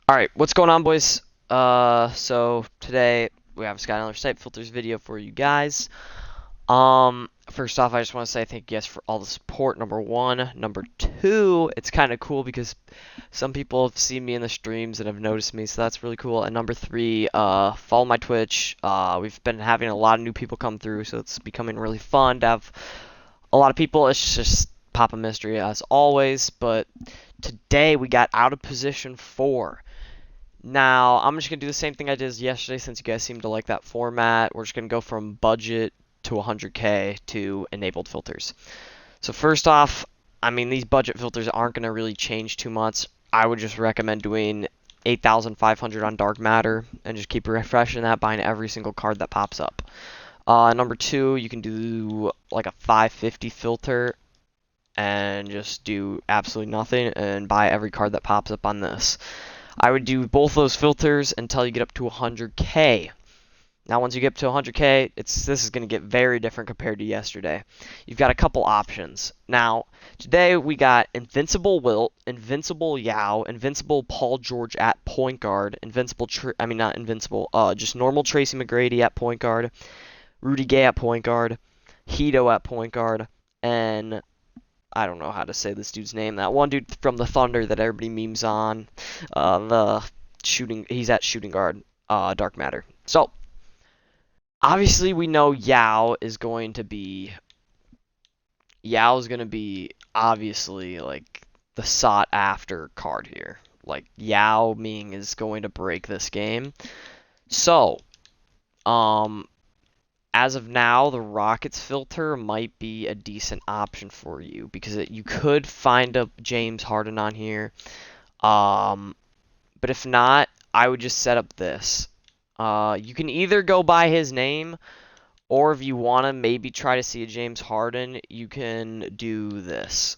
Alright, what's going on, boys? So today we have a Skyler Snipe filters video for you guys. First off, I just want to say thank you guys for all the support, number one. Number two, it's kind of cool because some people have seen me in the streams and have noticed me, so that's really cool. And number three, follow my Twitch. We've been having a lot of new people come through, so it's becoming really fun to have a lot of people. It's just PapaMystery as always, but today we got out of position 4. Now, I'm just going to do the same thing I did yesterday since you guys seem to like that format. We're just going to go from budget to 100K to enabled filters. So first off, I mean, these budget filters aren't going to really change too much. I would just recommend doing 8,500 on dark matter and just keep refreshing that, buying every single card that pops up. Number two, you can do like a 550 filter and just do absolutely nothing and buy every card that pops up on this. I would do both those filters until you get up to 100K. Now, once you get up to 100K, this is going to get very different compared to yesterday. You've got a couple options. Now, today we got invincible Wilt, invincible Yao, invincible Paul George at point guard, just normal Tracy McGrady at point guard, Rudy Gay at point guard, Hito at point guard, and I don't know how to say this dude's name. That one dude from the Thunder that everybody memes on. He's at shooting guard, dark matter. So, obviously we know Yao's going to be obviously like the sought after card here. Like Yao Ming is going to break this game. So, as of now, the Rockets filter might be a decent option for you because you could find a James Harden on here. But if not, I would just set up this. You can either go by his name, or if you want to maybe try to see a James Harden, you can do this.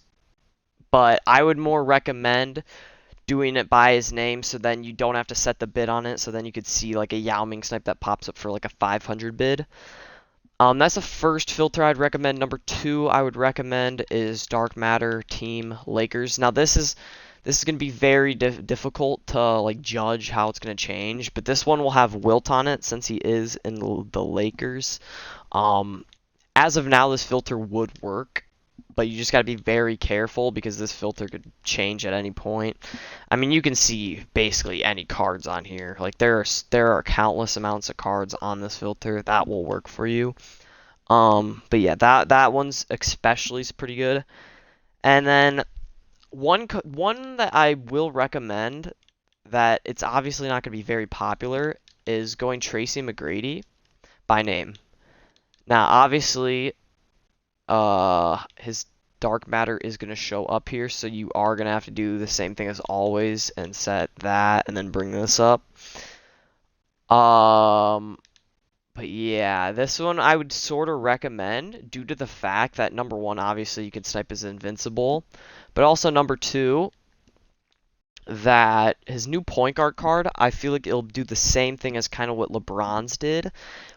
But I would more recommend doing it by his name so then you don't have to set the bid on it, so then you could see like a Yao Ming snipe that pops up for like a 500 bid. That's the first filter I'd recommend. Number two I would recommend is Dark Matter Team Lakers. Now this is going to be very difficult to like judge how it's going to change, but this one will have Wilt on it since he is in the Lakers. As of now, this filter would work, but you just got to be very careful because this filter could change at any point. I mean, you can see basically any cards on here. Like there are countless amounts of cards on this filter that will work for you. But yeah, that one's especially is pretty good. And then one that I will recommend that it's obviously not going to be very popular is going Tracy McGrady by name. Now, obviously, his dark matter is going to show up here, so you are going to have to do the same thing as always and set that and then bring this up. But yeah, this one I would sort of recommend due to the fact that number one, obviously you can snipe as invincible, but also number two, that his new point guard card, I feel like it'll do the same thing as kind of what LeBron's did,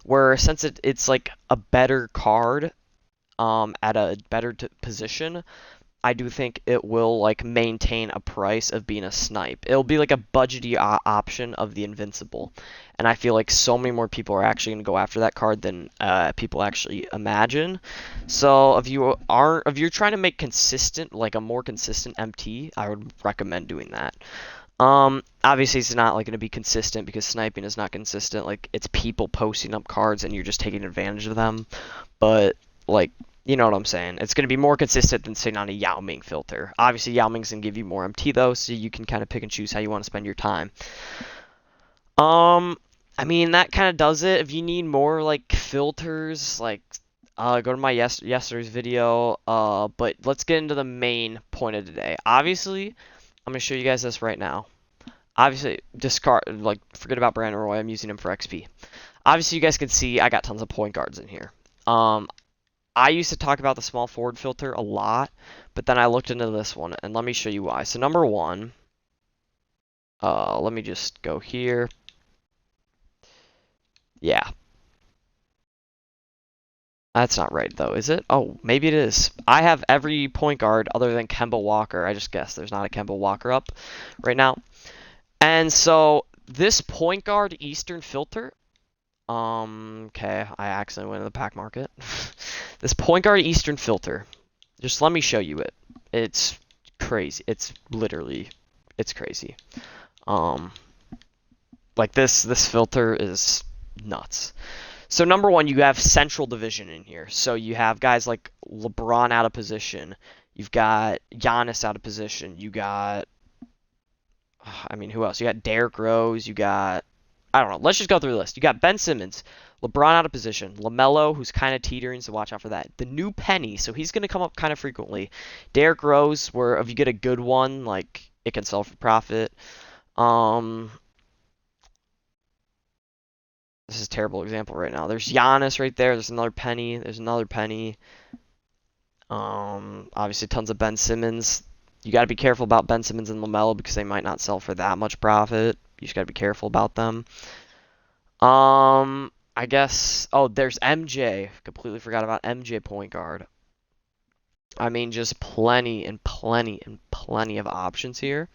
where since it's like a better card, at a better position, I do think it will like maintain a price of being a snipe. It'll be like a budgety option of the invincible, and I feel like so many more people are actually going to go after that card than people actually imagine. So if you're trying to make consistent, like a more consistent MT, I would recommend doing that. Obviously it's not like going to be consistent because sniping is not consistent. Like it's people posting up cards and you're just taking advantage of them, but like, you know what I'm saying. It's going to be more consistent than sitting on a Yao Ming filter. Obviously, Yao Ming's going to give you more MT, though, so you can kind of pick and choose how you want to spend your time. I mean, that kind of does it. If you need more, like, filters, like, go to my yesterday's video. But let's get into the main point of today. Obviously, I'm going to show you guys this right now. Obviously, forget about Brandon Roy. I'm using him for XP. Obviously, you guys can see I got tons of point guards in here. I used to talk about the small forward filter a lot, but then I looked into this one, and let me show you why. So number one, let me just go here. Yeah. That's not right, though, is it? Oh, maybe it is. I have every point guard other than Kemba Walker. I just guessed there's not a Kemba Walker up right now. And so this point guard Eastern filter, okay, I accidentally went to the pack market. This point guard Eastern filter, just let me show you it. It's crazy. It's literally, it's crazy. Like this filter is nuts. So number one, you have Central Division in here. So you have guys like LeBron out of position. You've got Giannis out of position. You got, I mean, who else? You got Derrick Rose. You got, I don't know. Let's just go through the list. You got Ben Simmons, LeBron out of position, LaMelo, who's kind of teetering, so watch out for that. The new Penny, so he's going to come up kind of frequently. Derrick Rose, where if you get a good one, like it can sell for profit. This is a terrible example right now. There's Giannis right there. There's another Penny. There's another Penny. Obviously tons of Ben Simmons. You got to be careful about Ben Simmons and LaMelo because they might not sell for that much profit. You just got to be careful about them. I guess. Oh, there's MJ. Completely forgot about MJ point guard. I mean, just plenty and plenty and plenty of options here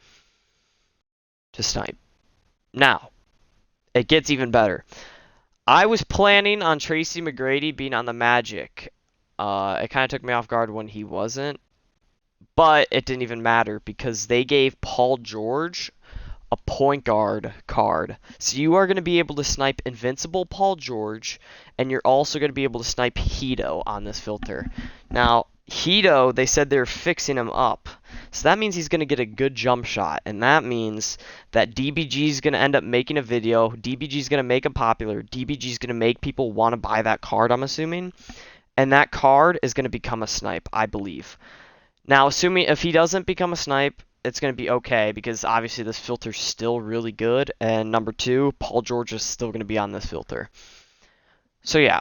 to snipe. Now, it gets even better. I was planning on Tracy McGrady being on the Magic. It kind of took me off guard when he wasn't. But it didn't even matter because they gave Paul George a point guard card. So you are going to be able to snipe Invincible Paul George, and you're also going to be able to snipe Hito on this filter. Now, Hito, they said they're fixing him up. So that means he's going to get a good jump shot, and that means that DBG is going to end up making a video. DBG is going to make him popular. DBG is going to make people want to buy that card, I'm assuming. And that card is going to become a snipe, I believe. Now, assuming if he doesn't become a snipe, it's going to be okay because obviously this filter's still really good. And number two, Paul George is still going to be on this filter. So yeah,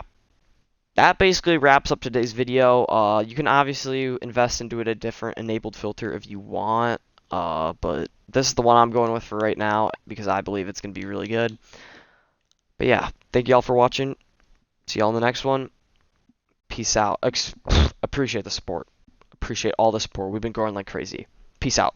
that basically wraps up today's video. You can obviously invest into a different enabled filter if you want. But this is the one I'm going with for right now because I believe it's going to be really good. But yeah, thank you all for watching. See y'all in the next one. Peace out. Appreciate the support. Appreciate all the support. We've been growing like crazy. Peace out.